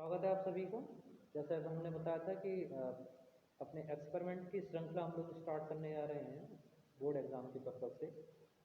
स्वागत है आप सभी को। जैसे अब हमने बताया था कि अपने एक्सपेरिमेंट की श्रृंखला हम लोग स्टार्ट करने जा रहे हैं बोर्ड एग्ज़ाम की पर्पज़ से।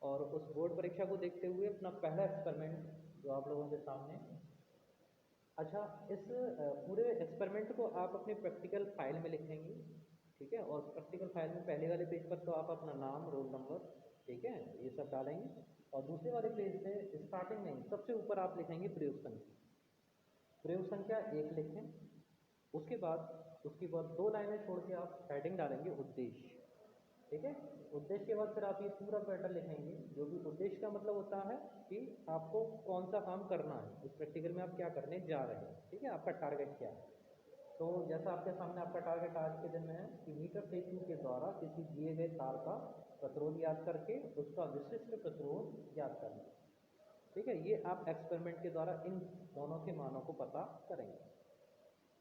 और उस बोर्ड परीक्षा को देखते हुए अपना पहला एक्सपेरिमेंट जो आप लोगों के सामने। अच्छा, इस पूरे एक्सपेरिमेंट को आप अपनी प्रैक्टिकल फाइल में लिखेंगे, ठीक है। और प्रैक्टिकल फाइल में पहले वाले पेज पर तो आप अपना नाम, रोल नंबर, ठीक है, ये सब डालेंगे। और दूसरे वाले पेज पे स्टार्टिंग में सबसे ऊपर आप लिखेंगे प्रयोग संख्या। प्रयोग संख्या 1 लिखें। उसके बाद 2 लाइनें छोड़ के आप हेडिंग डालेंगे उद्देश्य, ठीक है। उद्देश्य के बाद फिर आप ये पूरा पैटर्न लिखेंगे, जो कि उद्देश्य का मतलब होता है कि आपको कौन सा काम करना है, इस प्रैक्टिकल में आप क्या करने जा रहे हैं, ठीक है, आपका टारगेट क्या है। तो जैसा आपके सामने आपका टारगेट आज के दिन में है कि मीटर सेतु के द्वारा किसी दिए गए तार का प्रतिरोध याद करके उसका विशिष्ट प्रतिरोध याद करना, ठीक है। ये आप एक्सपेरिमेंट के द्वारा इन दोनों के मानों को पता करेंगे।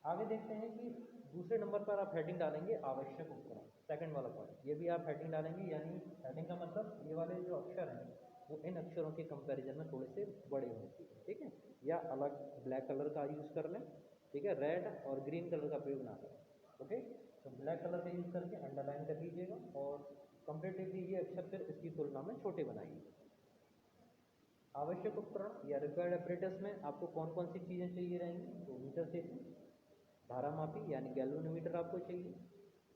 आगे देखते हैं कि दूसरे नंबर पर आप हेडिंग डालेंगे आवश्यक उपकरण, सेकंड वाला पॉइंट। ये भी आप हेडिंग डालेंगे, यानी हेडिंग का मतलब ये वाले जो अक्षर हैं वो इन अक्षरों के कंपैरिजन में थोड़े से बड़े होने चाहिए, ठीक है। या अलग ब्लैक कलर का यूज़ कर लें, ठीक है, रेड और ग्रीन कलर का प्रयोग ना करें, ओके। तो ब्लैक कलर का यूज़ करके अंडरलाइन कर दीजिएगा और कंपेरेटिवली ये अक्षर फिर इसकी तुलना में छोटे बनाइए। आवश्यक उपकरण या रिक्वायर्ड अपरेटस में आपको कौन कौन सी चीज़ें चाहिए रहेंगी, तो मीटर सेतु, धारामापी यानी गैल्वेनोमीटर आपको चाहिए,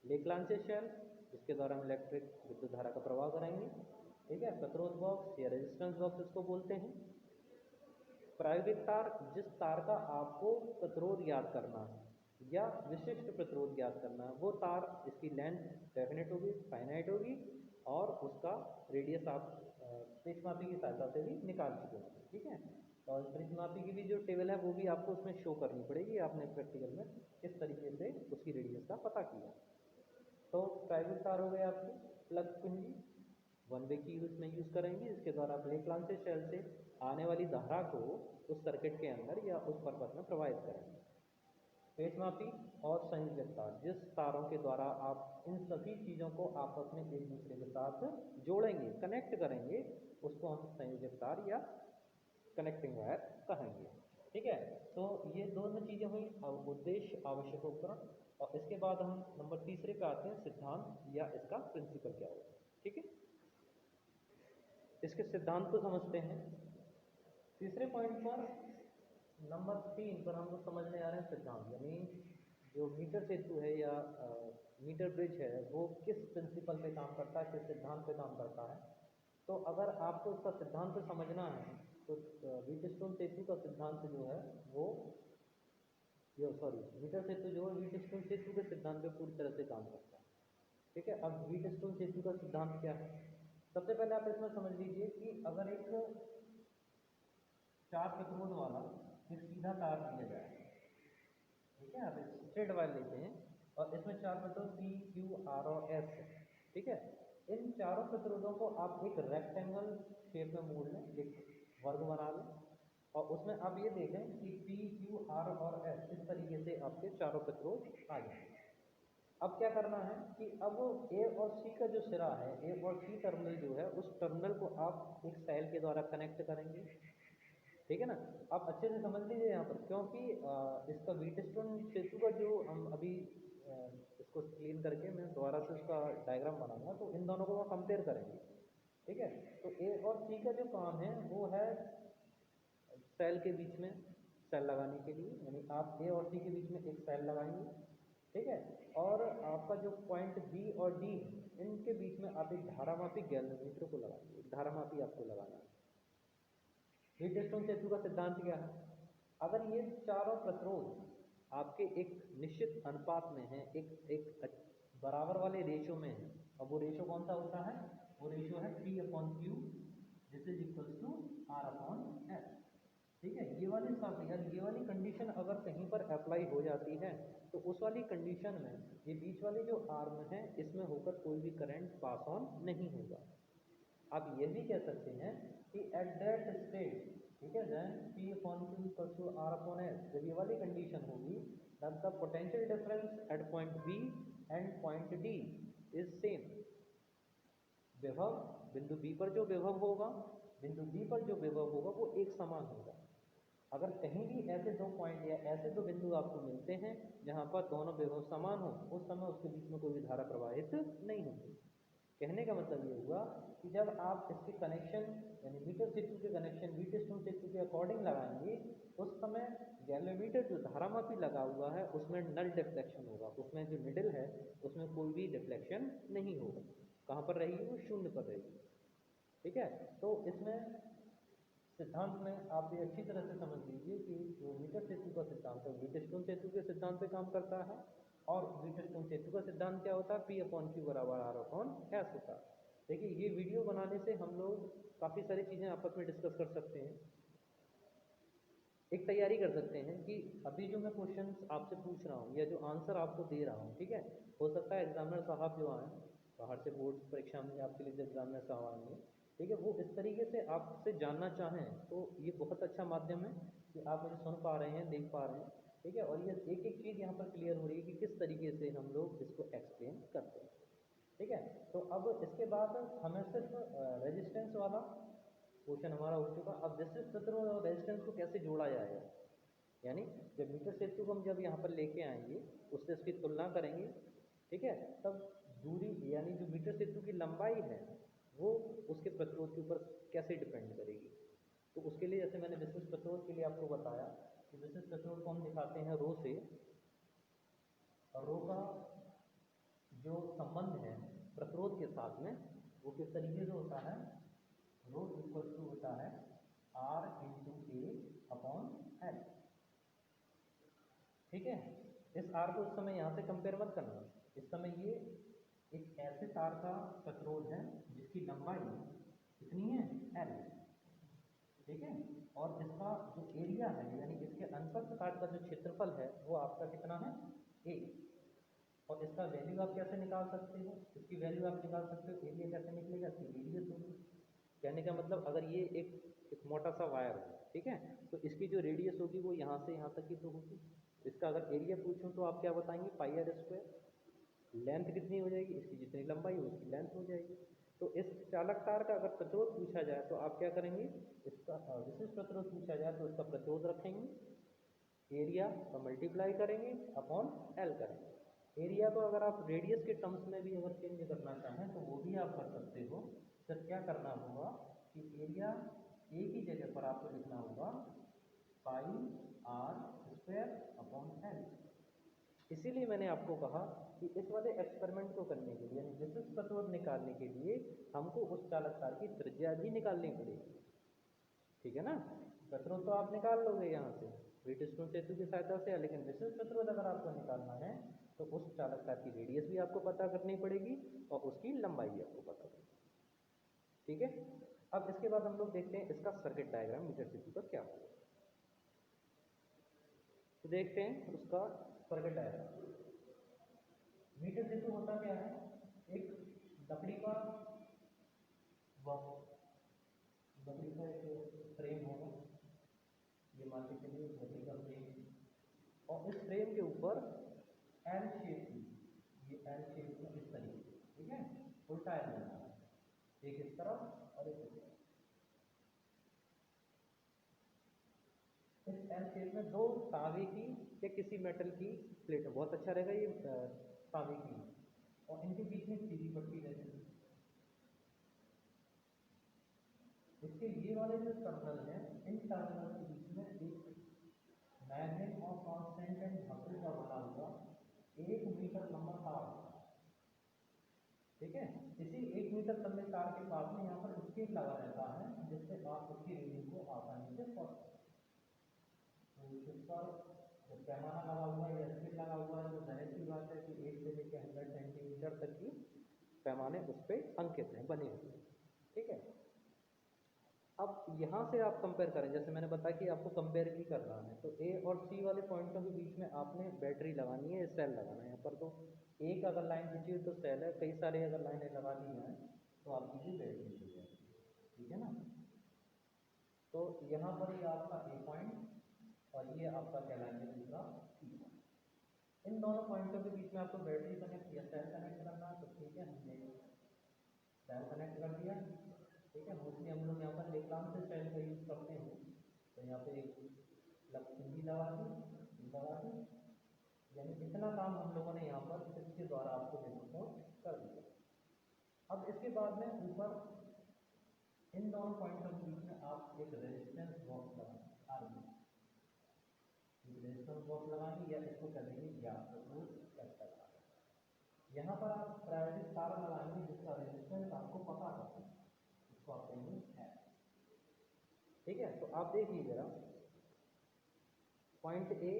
लेक्लांचे शेल जिसके द्वारा हम इलेक्ट्रिक विद्युत धारा का प्रवाह कराएंगे, ठीक है, प्रतिरोध बॉक्स या रेजिस्टेंस बॉक्स इसको बोलते हैं। प्रायोगिक तार, जिस तार का आपको प्रतिरोध याद करना है या विशिष्ट प्रतिरोध याद करना है, वो तार, इसकी लेंथ डेफिनेट होगी, फाइनाइट होगी, और उसका रेडियस आप प्रिज्मापी की सहायता से भी निकाल चुके हैं, ठीक है। और प्रिज्मापी की भी जो टेबल है वो भी आपको उसमें शो करनी पड़ेगी, आपने प्रैक्टिकल में किस तरीके से उसकी रेडियस का पता किया। तो प्राइवेट तार हो गए आपके प्लग कुंजी, वन वे की उसमें यूज़ करेंगे, इसके द्वारा आप लेक्लांचे शेल से आने वाली धारा को उस सर्किट के अंदर या उस पर्पस में प्रवाहित करेंगे। पेचमापी और संयोजक तार, जिस तारों के द्वारा आप इन सभी चीज़ों को आपस में एक दूसरे के साथ जोड़ेंगे, कनेक्ट करेंगे, उसको हम संयोजक तार या कनेक्टिंग वायर कहेंगे, ठीक है। तो ये दोनों चीज़ें हुई, उद्देश्य, आवश्यक उपकरण। और इसके बाद हम नंबर तीसरे पे आते हैं, सिद्धांत या इसका प्रिंसिपल क्या होगा, ठीक है। इसके सिद्धांत को समझते हैं। तीसरे पॉइंट पर नंबर 3 पर हम लोग समझने आ रहे हैं सिद्धांत, यानी जो मीटर सेतु है या मीटर ब्रिज है वो किस प्रिंसिपल पे काम करता है, किस सिद्धांत पे काम करता है। तो अगर आपको इसका सिद्धांत समझना है तो व्हीटस्टोन सेतु का सिद्धांत जो है वो, मीटर सेतु जो है व्हीटस्टोन सेतु के सिद्धांत पे पूरी तरह से काम करता है, ठीक है। अब व्हीटस्टोन सेतु का सिद्धांत क्या है, सबसे पहले आप इसमें समझ लीजिए कि अगर एक 4 प्रतिरोध वाला एक सीधा तार दिया जाए, ठीक है, आप स्ट्रेट वायर लेते हैं और इसमें 4 प्रतिरोध P, Q, R और S है, ठीक है। इन चारों प्रतिरोधों को आप एक रेक्टेंगल शेप में मोड़ लें, एक वर्ग बना लें, और उसमें आप ये देखें कि P, Q, R और S इस तरीके से आपके चारों प्रतिरोध आ जाएंगे। अब क्या करना है कि अब ए और सी का जो सिरा है, ए और सी टर्मिनल जो है, उस टर्मिनल को आप एक सेल के द्वारा कनेक्ट करेंगे, ठीक है ना। आप अच्छे से समझ लीजिए यहाँ पर, क्योंकि इसका व्हीटस्टोन सेतु का जो हम अभी इसको क्लीन करके मैं दोबारा से उसका डायग्राम बनाऊंगा, तो इन दोनों को हम कंपेयर करेंगे, ठीक है। तो ए और सी का जो काम है वो है सेल के बीच में सेल लगाने के लिए, यानी आप ए और सी के बीच में एक सेल लगाएंगे, ठीक है। और आपका जो पॉइंट बी और डी है इनके बीच में आप एक धारामापी गैल्वेनोमीटर को लगाएंगे, एक धारामापी आपको लगाना है। व्हीटस्टोन सेतु का सिद्धांत क्या है, अगर ये चारों प्रतिरोध आपके एक निश्चित अनुपात में है, एक बराबर वाले रेशो में है, और वो रेशो कौन सा होता है, वो रेशो है P/Q this is equals to R/S, ठीक है। ये वाली यार ये वाली कंडीशन अगर कहीं पर अप्लाई हो जाती है तो उस वाली कंडीशन में ये बीच वाले जो आर्म है इसमें होकर कोई भी करंट पास ऑन नहीं होगा। आप ये भी कह सकते हैं कि एट दैट स्टेट, ठीक है, then P/Q equals to R/S, जब ये वाली कंडीशन होगी that the potential difference at point B and point D is same. विभव बिंदु बी पर जो विभव होगा, बिंदु डी पर जो विभव होगा वो एक समान होगा, अगर कहीं भी ऐसे दो पॉइंट या ऐसे दो बिंदु आपको मिलते हैं जहाँ पर दोनों विभव समान हो, उस समय उसके बीच में कोई भी धारा प्रवाहित नहीं होगी। कहने का मतलब ये हुआ कि जब आप इसके कनेक्शन यानी मीटर सेतु के कनेक्शन व्हीटस्टोन सेतु के अकॉर्डिंग लगाएंगे, उस समय गैल्वेमीटर जो धारामापी लगा हुआ है उसमें नल डिफ्लेक्शन होगा, उसमें जो निडल है उसमें कोई भी डिफ्लेक्शन नहीं होगा। कहाँ पर रहेगी? वो शून्य पर रहेगी। ठीक है, तो इसमें सिद्धांत में आप ये अच्छी तरह से समझ लीजिए कि जो मीटर सेतु का सिद्धांत है व्हीटस्टोन सेतु के सिद्धांत पे काम करता है, और व्हीटस्टोन सेतु का सिद्धांत क्या होता है? P/Q बराबर R/S होता है। देखिए, ये वीडियो बनाने से हम लोग काफ़ी सारी चीज़ें आपस में डिस्कस कर सकते हैं। एक तैयारी कर सकते हैं कि अभी जो मैं क्वेश्चंस आपसे पूछ रहा हूँ या जो आंसर आपको दे रहा हूँ, ठीक है, हो सकता है एग्जामिनर साहब जो आए बाहर से बोर्ड परीक्षा में आपके लिए जो एग्जामिनर साहब आएंगे, ठीक है, वो इस तरीके से आपसे जानना चाहें तो ये बहुत अच्छा माध्यम है कि आप मुझे सुन पा रहे हैं, देख पा रहे हैं। ठीक है, और ये एक एक चीज़ यहाँ पर क्लियर हो रही है कि किस तरीके से हम लोग इसको एक्सप्लेन करते हैं। ठीक है, तो अब इसके बाद हमें सिर्फ रेजिस्टेंस वाला क्वेश्चन हमारा हो चुका। अब विशिष्ट प्रतिरोध और रेजिस्टेंस को कैसे जोड़ा जाएगा, यानी जब मीटर सेतु को हम जब यहाँ पर लेके आएंगे उससे इसकी तुलना करेंगे, ठीक है, तब दूरी यानी जो मीटर सेतु की लंबाई है वो उसके प्रतिरोध के ऊपर कैसे डिपेंड करेगी। तो उसके लिए जैसे मैंने विशिष्ट प्रतिरोध के लिए आपको बताया कि विशिष्ट प्रतिरोध को हम दिखाते हैं रो से, और रो का जो संबंध है प्रतिरोध के साथ में वो किस तरीके से होता है? रो इक्वल टू होता है R/A/L। ठीक है, इस R को इस समय यहाँ से कंपेयर मत करना। इस समय ये एक ऐसे तार का प्रतिरोध है जिसकी लंबाई कितनी है? L। ठीक है, और इसका जो एरिया है यानी इसके अनुप्रस्थ काट का जो क्षेत्रफल है वो आपका कितना है? A। और इसका वैल्यू आप कैसे निकाल सकते हो? इसकी वैल्यू आप निकाल सकते हो, एरिया कैसे निकलेगा? इसकी रेडियस होगी। कहने का मतलब अगर ये एक मोटा सा वायर है, ठीक है, तो इसकी जो रेडियस होगी वो यहाँ से यहाँ तक की तो होगी। इसका अगर एरिया पूछूं तो आप क्या बताएंगे? πr²। लेंथ कितनी हो जाएगी? इसकी जितनी लंबाई हो उसकी लेंथ हो जाएगी। तो इस चालक तार का अगर प्रतिरोध पूछा जाए तो आप क्या करेंगे? इसका विशिष्ट प्रतिरोध पूछा जाए तो इसका प्रतिरोध रखेंगे, एरिया का मल्टीप्लाई करेंगे अपॉन एल करेंगे। एरिया को अगर आप रेडियस के टर्म्स में भी अगर चेंज करना चाहें तो वो भी आप कर सकते हो। फिर क्या करना होगा कि एरिया ए की जगह पर आपको लिखना होगा πr²/L। इसीलिए मैंने आपको कहा कि इस वाले एक्सपेरिमेंट को करने के लिए यानी विशिष्ट प्रतिरोध निकालने के लिए हमको उस चालक तार की त्रिज्या भी निकालनी पड़ेगी। ठीक है ना, प्रतिरोध तो आप निकाल लोगे यहाँ से व्हीटस्टोन सेतु की सहायता से, लेकिन विशिष्ट प्रतिरोध अगर आपको निकालना है तो उस चालक तार की रेडियस भी आपको पता करनी पड़ेगी और उसकी लंबाई भी आपको पता करनी पड़ेगी। ठीक है, अब इसके बाद हम लोग देखते हैं इसका सर्किट डायग्राम मीटर सेतु का क्या होगा। तो देखते हैं उसका सर्किट डायग्राम। मीटर सेतु होता क्या है? एक लकड़ी का एक फ्रेम होगा, ये मान के चलिए लकड़ी का फ्रेम, और इस फ्रेम के ऊपर एल शेप की, ये एल शेप में इस तरीके से, ठीक है, उल्टा एल बना है, एक इस तरफ और एक इस तरफ। इस एल शेप में दो तांबे की या किसी मेटल की प्लेट है, बहुत अच्छा रहेगा ये तांबे की, और इनके बीच में सीधी पट्टी रहेगी। इसके ये वाले जो टर्मिनल हैं, इन टर्मिनल के बीच में एक मैग्नेट और कांस्टेंट एंड धातु का बना हुआ 1 मीटर लंबा तार, ठीक है, इसी 1 मीटर लंबे तार के पास में यहाँ पर स्केल लगा रहता है जिससे आप उसकी रीडिंग को आसानी से पढ़ सकते। तो इस पर जब पैमाना लगा हुआ है या स्केल लगा हुआ है तो जाहिर सी बात है कि 1 से लेकर 100 सेंटीमीटर तक की पैमाने उस पर अंकित हैं, बने हुए हैं। ठीक है, अब यहाँ से आप कंपेयर करें, जैसे मैंने बताया कि आपको कंपेयर भी करना है, तो ए और सी वाले पॉइंटों के बीच में आपने बैटरी लगानी है, सेल लगाना है। यहाँ पर तो एक अगर लाइन खींची तो सेल है, कई सारे अगर लाइनें लगा दी हैं तो आपकी भी बैटरी हो जाएगी। ठीक है ना, तो यहाँ पर ये आपका ए पॉइंट और ये आपका कहलाएंगे दूसरा सी पॉइंट। इन दोनों पॉइंटों के बीच में आपको बैटरी कनेक्ट या सेल कनेक्ट करना है, तो ठीक है, हमने सेल कनेक्ट कर दिया। ठीक है, मोस्टली हम लोग यहाँ पर लेक्लाम से सेल का यूज़ करते हैं, तो यहाँ पे हिंदी लगा दी, यानी इतना काम हम लोगों ने यहाँ पर इसके द्वारा आपको डेमोन्स्ट्रेट कर दिया। अब इसके बाद में ऊपर इन दोनों पॉइंटों के बीच में आप एक रेजिस्टेंस बॉक्स लगाएंगे, रेजिस्टेंस बॉक्स लगाएंगे या इसको करेंगे या यहाँ पर आप प्रायोरिटी स्टार लगाएंगे जिसका रेजिस्टेंस आपको पता है, इसको आप कहेंगे है। ठीक है, तो आप देख लीजिएगा पॉइंट ए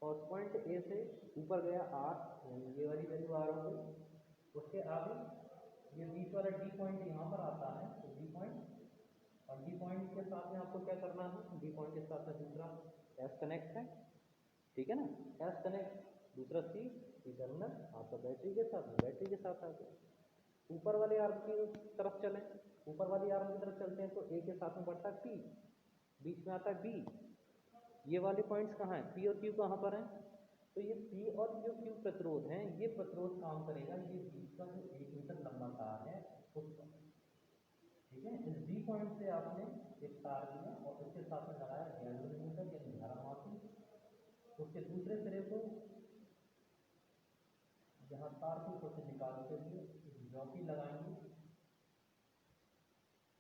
और पॉइंट ए से ऊपर गया आर, यानी ये वाली वैल्यू आर हो गई, उसके आगे ये बीच वाला डी पॉइंट यहाँ पर आता है, तो डी पॉइंट, और डी पॉइंट के साथ में आपको क्या करना है, डी पॉइंट के साथ में दूसरा एस कनेक्ट है, ठीक है ना, एस कनेक्ट, दूसरा सी टर्मिनल आपका बैटरी के साथ आ गया। ऊपर वाले आर्म की तरफ चलें, ऊपर वाली आर्म की तरफ चलते हैं तो ए के साथ में बढ़ता है पी, बीच में आता है बी, ये वाले पॉइंट्स कहाँ हैं, पी और क्यू कहाँ पर हैं, तो ये पी और जो क्यू प्रतिरोध हैं, ये प्रतिरोध काम करेगा ये बीच का जो 1 मीटर लंबा तार है उस पर। ठीक है, इस डी पॉइंट से आपने एक तार लिया और उसके साथ में लगाया गैल्वेनोमीटर यानी धारा मापी, उसके दूसरे सिरे को यहाँ तार को ऊपर से निकाल के लिए जॉकी लगाएंगे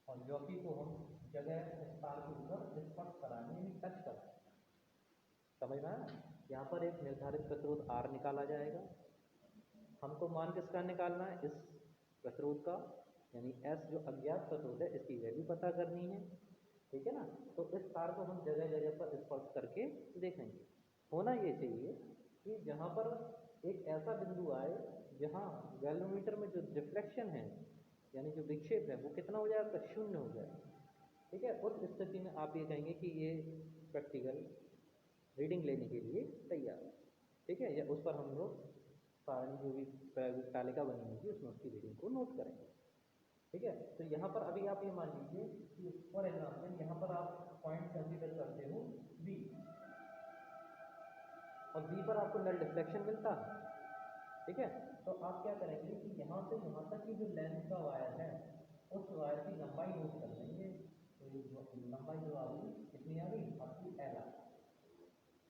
और जॉकी को हम जगह इस तार के ऊपर स्पर्श कराएंगे यानी टच कराएंगे। समझ में आया? यहाँ पर एक निर्धारित प्रतिरोध R निकाला जाएगा, हमको मान किसका निकालना है, इस प्रतिरोध का, यानी S जो अज्ञात प्रतिरोध है इसकी वैल्यू पता करनी है। ठीक है ना, तो इस तार को हम जगह जगह पर स्पर्श करके देखेंगे। होना ये चाहिए कि जहाँ पर एक ऐसा बिंदु आए जहाँ गैल्वेनोमीटर में जो डिफ्लेक्शन है यानी जो विक्षेप है वो कितना हो जाएगा, शून्य हो जाए। ठीक है, उस स्थिति में आप ये कहेंगे कि ये प्रैक्टिकल रीडिंग लेने के लिए तैयार है। ठीक है, या उस पर हम लोग सारी जो भी प्रायोगिक तालिका बनी होगी उसमें उसकी रीडिंग को नोट करेंगे। ठीक है, तो यहाँ पर अभी आप ये मान लीजिए कि फॉर एग्जाम्पल यहाँ पर आप पॉइंट कंसीडर करते हो बी, और बी पर आपको नल डिफ्लेक्शन मिलता है। ठीक है, तो आप क्या करेंगे कि यहाँ से यहाँ तक की जो लेंथ का वायर है उस वायर की लंबाई नोट कर लेंगे। तो ये लंबाई जो आ गई कितनी आ गई आपकी एल आ गई।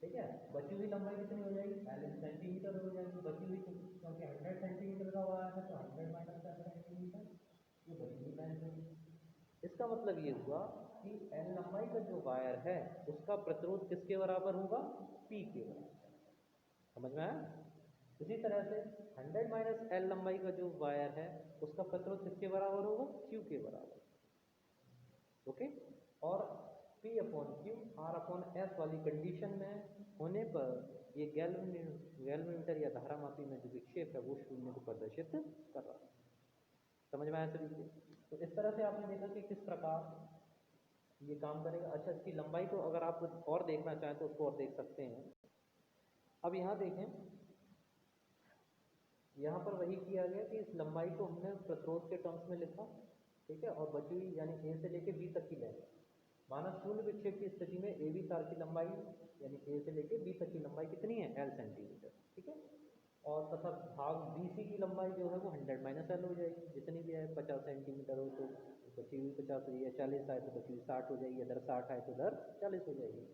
ठीक है, बची हुई लंबाई कितनी हो जाएगी, एल सेंटीमीटर हो जाएगी, बची हुई क्योंकि 100 सेंटीमीटर का वायर है तो 100 माइनस 10 सेंटीमीटर ये बची हुई लेंथ होगी। इसका मतलब ये हुआ कि एल लंबाई का जो वायर है उसका प्रतिरोध किसके बराबर होगा, पी के बराबर। समझ में आया? इसी तरह से 100 माइनस एल लंबाई का जो वायर है उसका प्रतिरोध किसके बराबर होगा, क्यू के बराबर। ओके, और P upon Q R upon S वाली कंडीशन में होने पर ये गैल्वेनोमीटर या धारामापी में जो विक्षेप है वो शून्य को प्रदर्शित कर रहा है। समझ में आया सभी को? तो इस तरह से आपने देखा कि किस प्रकार ये काम करेगा। अच्छा, इसकी लंबाई को अगर आप और देखना चाहें तो उसको और देख सकते हैं। अब यहाँ देखें, यहाँ पर वही किया गया कि इस लंबाई को हमने प्रतिरोध के टर्म्स में लिखा। ठीक है, और बची हुई यानी ए से लेके बी तक की लेंथ, माना शून्य विक्षेप की स्थिति में ए बी तार की लंबाई यानी ए से लेके बी तक की लंबाई कितनी है, एल सेंटीमीटर। ठीक है, और तथा भाग बी सी की लंबाई जो है वो 100 माइनस एल हो जाएगी, जितनी भी है 50 सेंटीमीटर हो तो बची हुई 50 हो, या 40 आए तो बची हुई 60 हो जाएगी, इधर 60 आए तो इधर 40 हो जाएगी।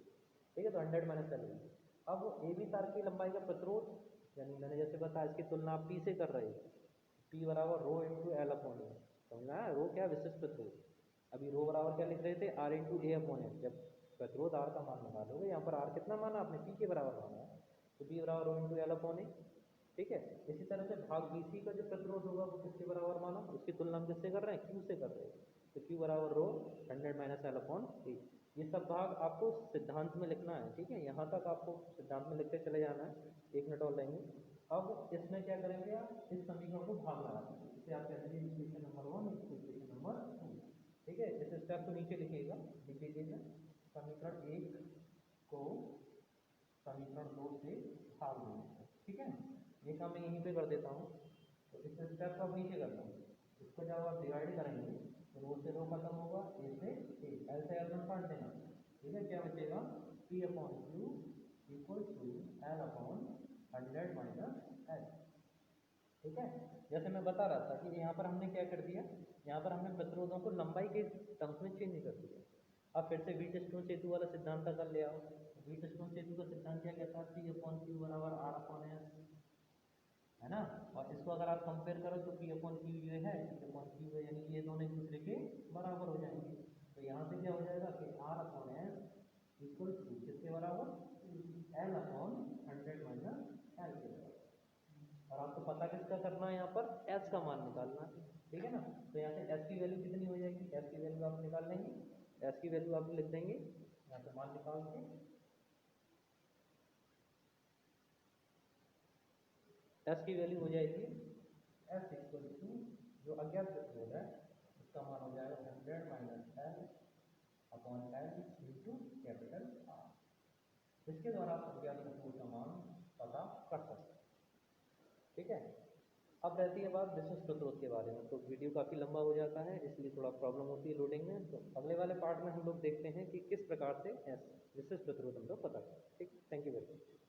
ठीक है, तो 100 माइनस एल होगी। अब ए बी तार की लंबाई का प्रतिरोध यानी मैंने जैसे बताया इसकी तुलना आप पी से कर रहे हो, पी बराबर रो इंटू एल अपॉन ए। समझना है, रो क्या विशिष्ट प्रतिरोध, अभी रो बराबर क्या लिख रहे थे, आर इंटू ए अपॉन ए। जब प्रतिरोध आर का मान निकालोगे यहाँ पर आर कितना माना आपने, पी के बराबर माना है, तो पी बराबर रो इंटू एल अपॉन ए। ठीक है, इसी तरह से भाग बी सी का जो प्रतिरोध होगा वो किसके बराबर माना, उसकी तुलना हम किससे कर रहे हैं, क्यू से कर रहे हैं, तो क्यू बराबर रो 100 माइनस एल अपॉन ए। ये सब भाग आपको सिद्धांत में लिखना है। ठीक है, यहाँ तक आपको सिद्धांत में लिखते चले जाना है, 1 मिनट और लेंगे। अब इसमें क्या करेंगे, आप इस समीकरण को भाग लगा देंगे, इसे आप कहते हैं इक्वेशन नंबर 1, इक्वेशन नंबर 2। ठीक है, इस स्टेप को नीचे लिखिएगा, लिख लीजिएगा समीकरण 1 को समीकरण 2 से भाग देंगे। ठीक है, ये काम मैं यहीं पे कर देता हूँ, तो इस स्टेप को आप नीचे करना है। इसको जब आप डिवाइड करेंगे तो रो से रो खत्म होगा, ए से ए, एल से एल में काट देना। ठीक है, क्या बचेगा, P upon Q equal to L upon 100 minus L. ठीक है, जैसे मैं बता रहा था कि यहाँ पर हमने क्या कर दिया, यहाँ पर हमने प्रतिरोधों को लंबाई के टर्म्स में चेंज कर दिया। अब फिर से वीटस्टोन सेतु वाला सिद्धांत अगर ले आओ, वीटस्टोन सेतु का सिद्धांत क्या कहता है, P/Q बराबर R/S, है ना। और इसको अगर आप कंपेयर करो तो P/Q जो है P/Q है, यानी कि ये दोनों एक दूसरे के बराबर हो जाएंगे। तो यहाँ से क्या हो जाएगा कि R/S इक्वल टू किसके बराबर, L/100 माइनस L के बराबर। और आपको पता किसका करना है, यहाँ पर S का मान निकालना है, ठीक है ना। तो यहाँ से S की वैल्यू कितनी हो जाएगी, S की वैल्यू आप निकाल लेंगे, S की वैल्यू आप लिख देंगे यहाँ से मान निकाल के, S की वैल्यू हो जाएगी S इक्वल टू जो अज्ञात प्रतिरोध है उसका मान हो जाएगा 100 minus L/L into capital R। इसके द्वारा आप अज्ञात प्रतिरोध का मान पता कर सकते हैं, ठीक है। अब रहती है बात विशिष्ट प्रतिरोध के बारे में, तो वीडियो काफ़ी लंबा हो जाता है इसलिए थोड़ा प्रॉब्लम होती है लोडिंग में। तो अगले वाले पार्ट में हम लोग देखते हैं कि किस प्रकार से विशिष्ट प्रतिरोध हम लोग पता करें, ठीक। Thank you very much.